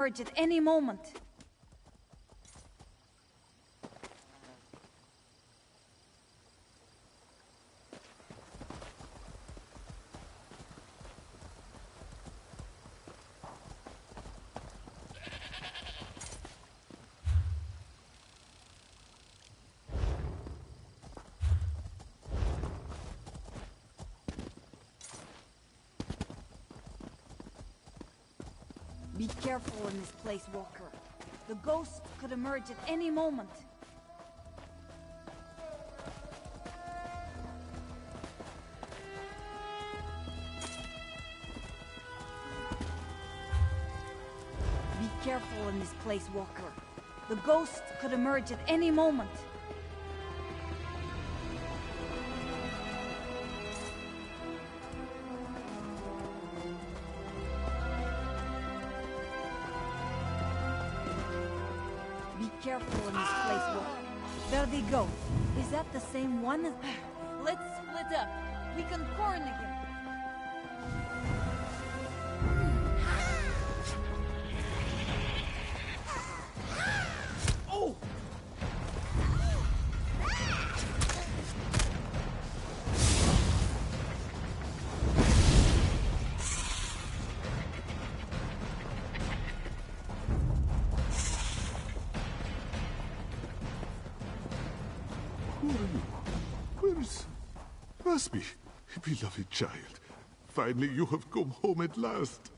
at any moment. Be careful in this place, Walker. The ghost could emerge at any moment. Be careful in this place, Walker. The ghost could emerge at any moment. Careful in this place, Walker. There they go. Is that the same one? Let's split up. We can corner him. Oh! Where's Broski, beloved child? Finally, you have come home at last.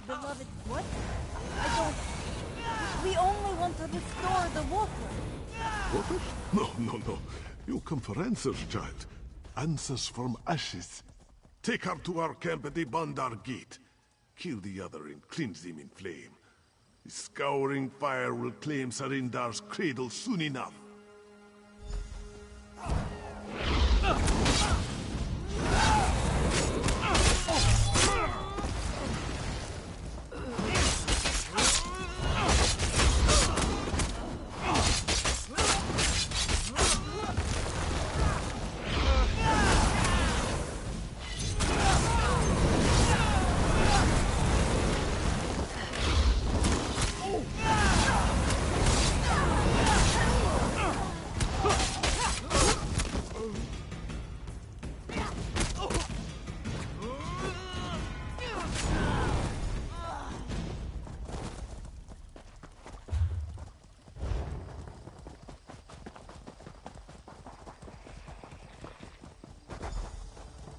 Beloved, what? I don't... We only want to restore the water. Water? No. You come for answers, child. Answers from ashes. Take her to our camp at the Bandar Gate. Kill the other and cleanse him in flame. The scouring fire will claim Sarindar's cradle soon enough.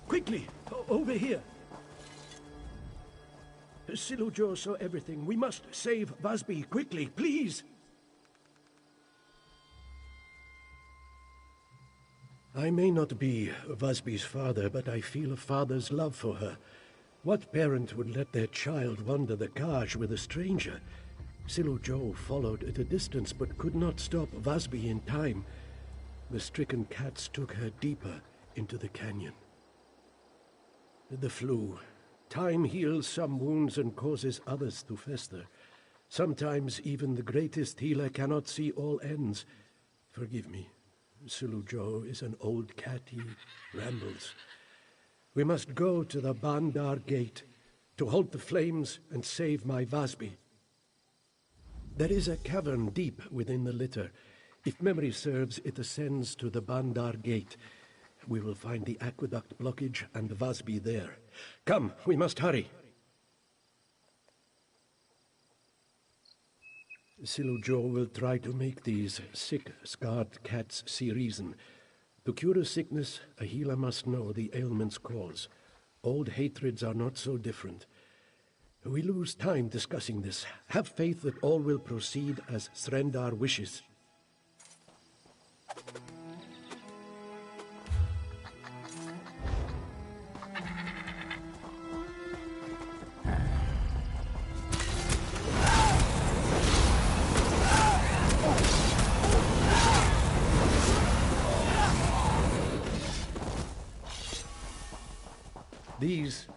Quickly! Over here! Silujo saw everything. We must save Busby. Quickly, please! I may not be Busby's father, but I feel a father's love for her. What parent would let their child wander the Kaj with a stranger? Silujo followed at a distance, but could not stop Busby in time. The stricken cats took her deeper into the canyon. The flu. Time heals some wounds and causes others to fester. Sometimes even the greatest healer cannot see all ends. Forgive me. Silujo is an old cat. He rambles. We must go to the Bandar Gate to halt the flames and save my Busby. There is a cavern deep within the litter. If memory serves, it ascends to the Bandar Gate. We will find the aqueduct blockage and Busby there. Come, we must hurry. Silujo will try to make these sick, scarred cats see reason. To cure a sickness, a healer must know the ailment's cause. Old hatreds are not so different. We lose time discussing this. Have faith that all will proceed as Srendar wishes. These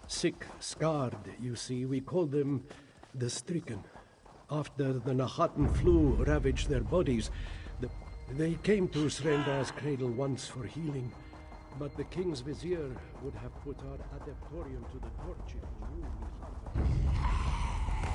sick, scarred, you see, we call them the stricken. After the Nahatan flu ravaged their bodies, they came to Srendar's cradle once for healing, but the king's vizier would have put our adeptorium to the torch if he knew we harbored.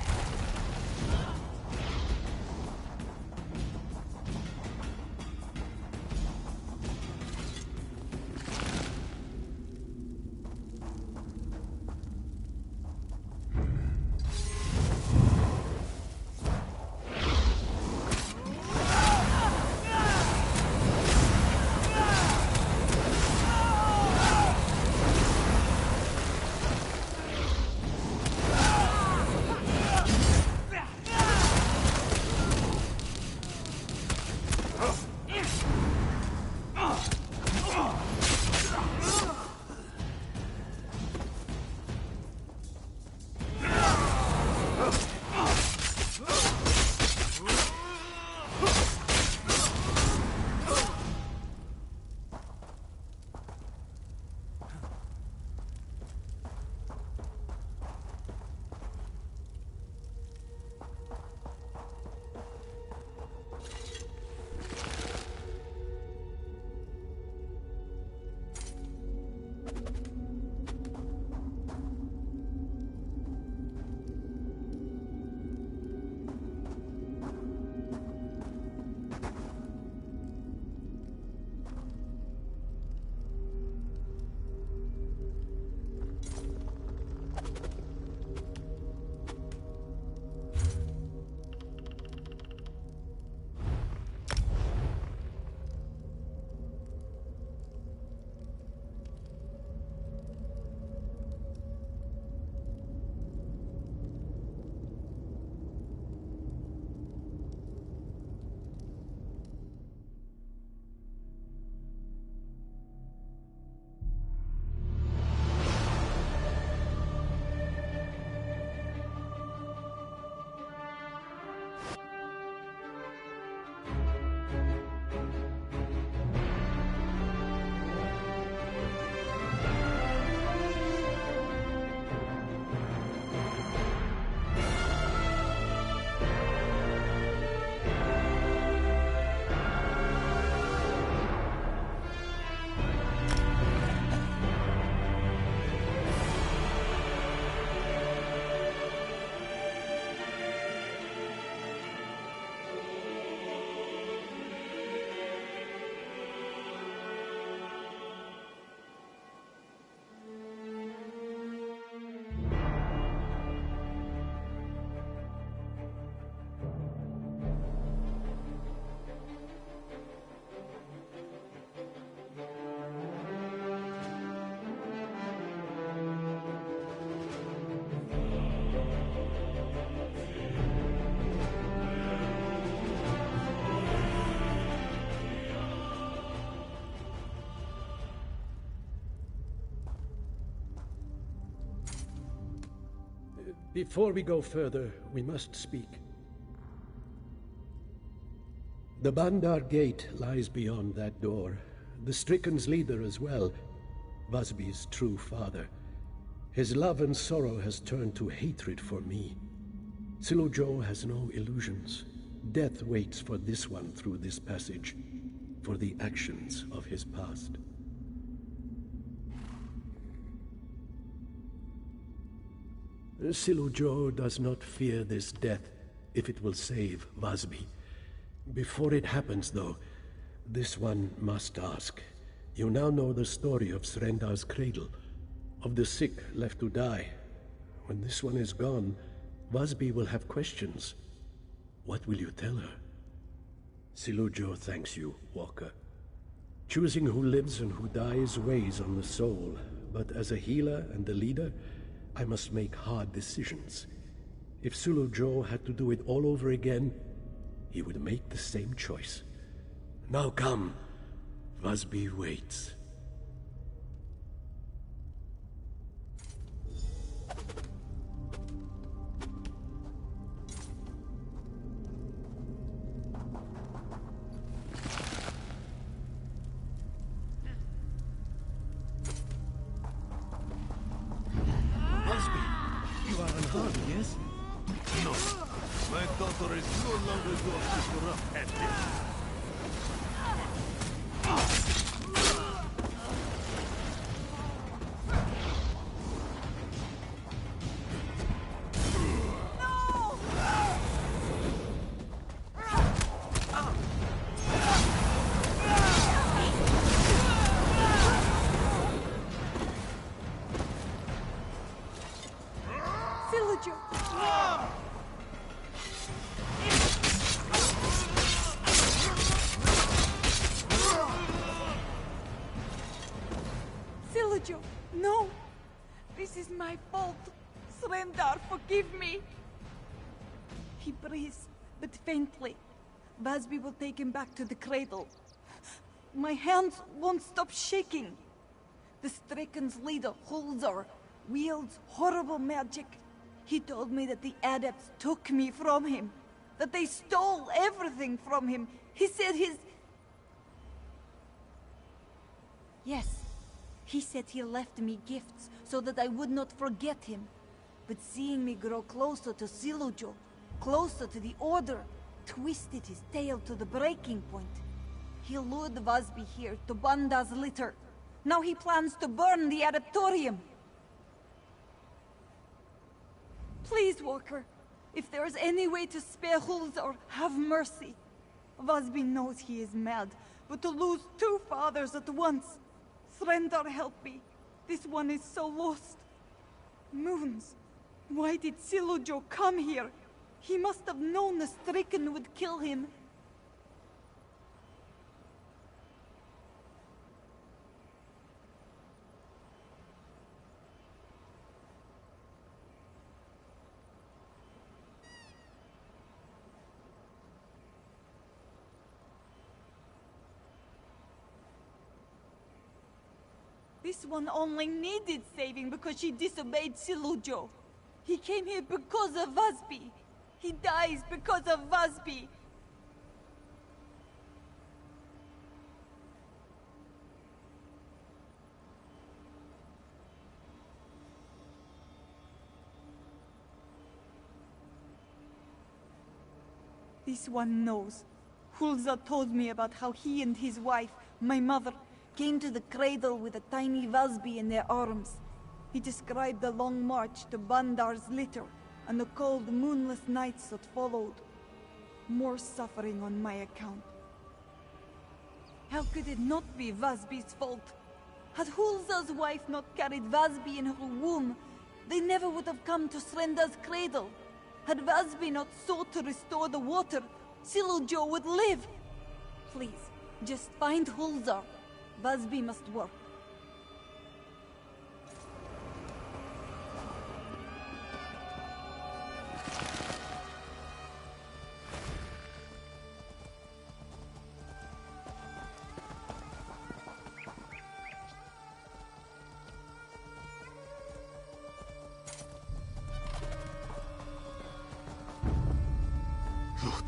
Before we go further, we must speak. The Bandar Gate lies beyond that door. The Stricken's leader as well, Busby's true father. His love and sorrow has turned to hatred for me. Silujo has no illusions. Death waits for this one through this passage, for the actions of his past. Silujo does not fear this death if it will save Busby. Before it happens, though, this one must ask. You now know the story of Srendar's cradle, of the sick left to die. When this one is gone, Busby will have questions. What will you tell her? Silujo thanks you, Walker. Choosing who lives and who dies weighs on the soul, but as a healer and a leader, I must make hard decisions. If Silujo had to do it all over again, he would make the same choice. Now come. Busby waits. Broski, you are unharmed, yes? No, my daughter is no longer going to corrupt at this. Silujo! Silujo, no! This is my fault. Srendar, forgive me. He breathes, but faintly. Busby will take him back to the cradle. My hands won't stop shaking. The Stricken's leader, Hulzar, wields horrible magic. He told me that the adepts took me from him, that they stole everything from him. He said Yes, he said he left me gifts so that I would not forget him. But seeing me grow closer to Silujo, closer to the Order, twisted his tail to the breaking point. He lured Busby here to Banda's litter. Now he plans to burn the Adeptorium. Please, Walker, if there is any way to spare Hulzar, have mercy. Busby knows he is mad, but to lose two fathers at once. Srendar, help me. This one is so lost. Moons, why did Silujo come here? He must have known the Stricken would kill him. This one only needed saving because she disobeyed Silujo. He came here because of Busby. He dies because of Busby. This one knows. Hulza told me about how he and his wife, my mother, came to the cradle with a tiny Busby in their arms. He described the long march to Bandar's litter and the cold, moonless nights that followed. More suffering on my account. How could it not be Busby's fault? Had Hulza's wife not carried Busby in her womb, they never would have come to Srendar's cradle. Had Busby not sought to restore the water, Silujo would live. Please, just find Hulzar. Busby must work.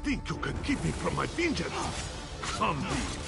think you can keep me from my vengeance? Come be.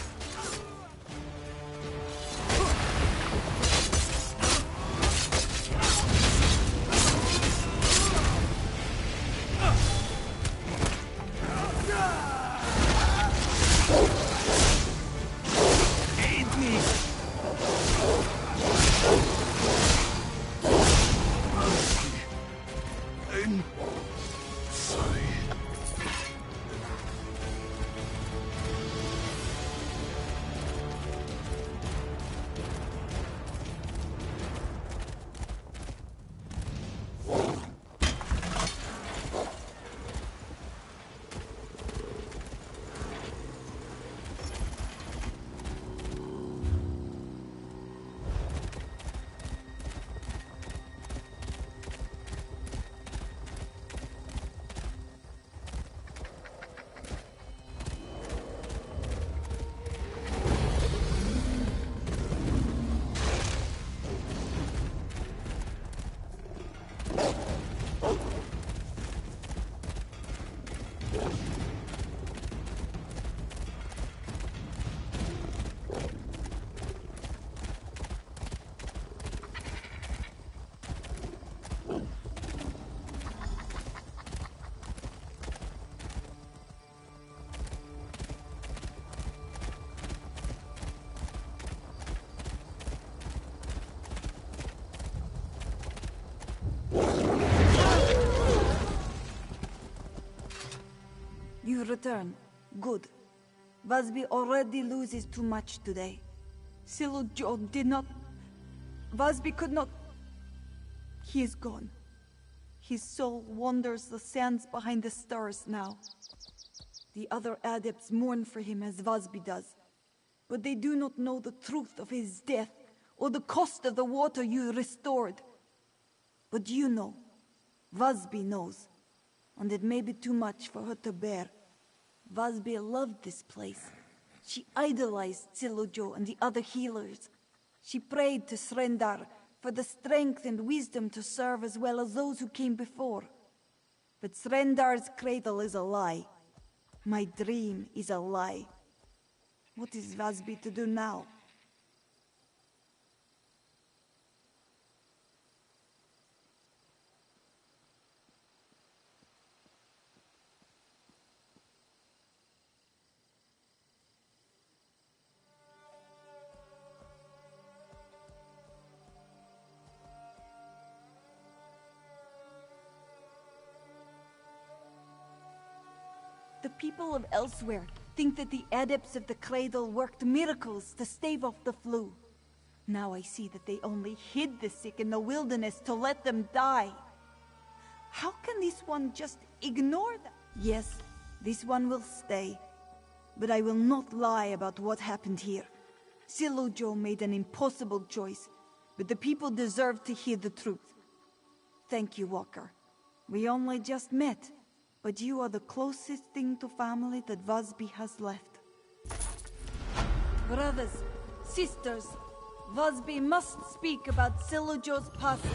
You return. Good. Vasby already loses too much today. Silujo did not... Vasby could not... He is gone. His soul wanders the sands behind the stars now. The other adepts mourn for him as Vasby does. But they do not know the truth of his death, or the cost of the water you restored. But you know. Vasby knows. And it may be too much for her to bear. Vasby loved this place. She idolized Silujo and the other healers. She prayed to Srendar for the strength and wisdom to serve as well as those who came before. But Srendar's cradle is a lie. My dream is a lie. What is Vasby to do now? The people of elsewhere think that the adepts of the cradle worked miracles to stave off the flu. Now I see that they only hid the sick in the wilderness to let them die. How can this one just ignore that? Yes, this one will stay. But I will not lie about what happened here. Silujo made an impossible choice, but the people deserve to hear the truth. Thank you, Walker. We only just met. But you are the closest thing to family that Vasby has left. Brothers, sisters, Vasby must speak about Silujo's passing.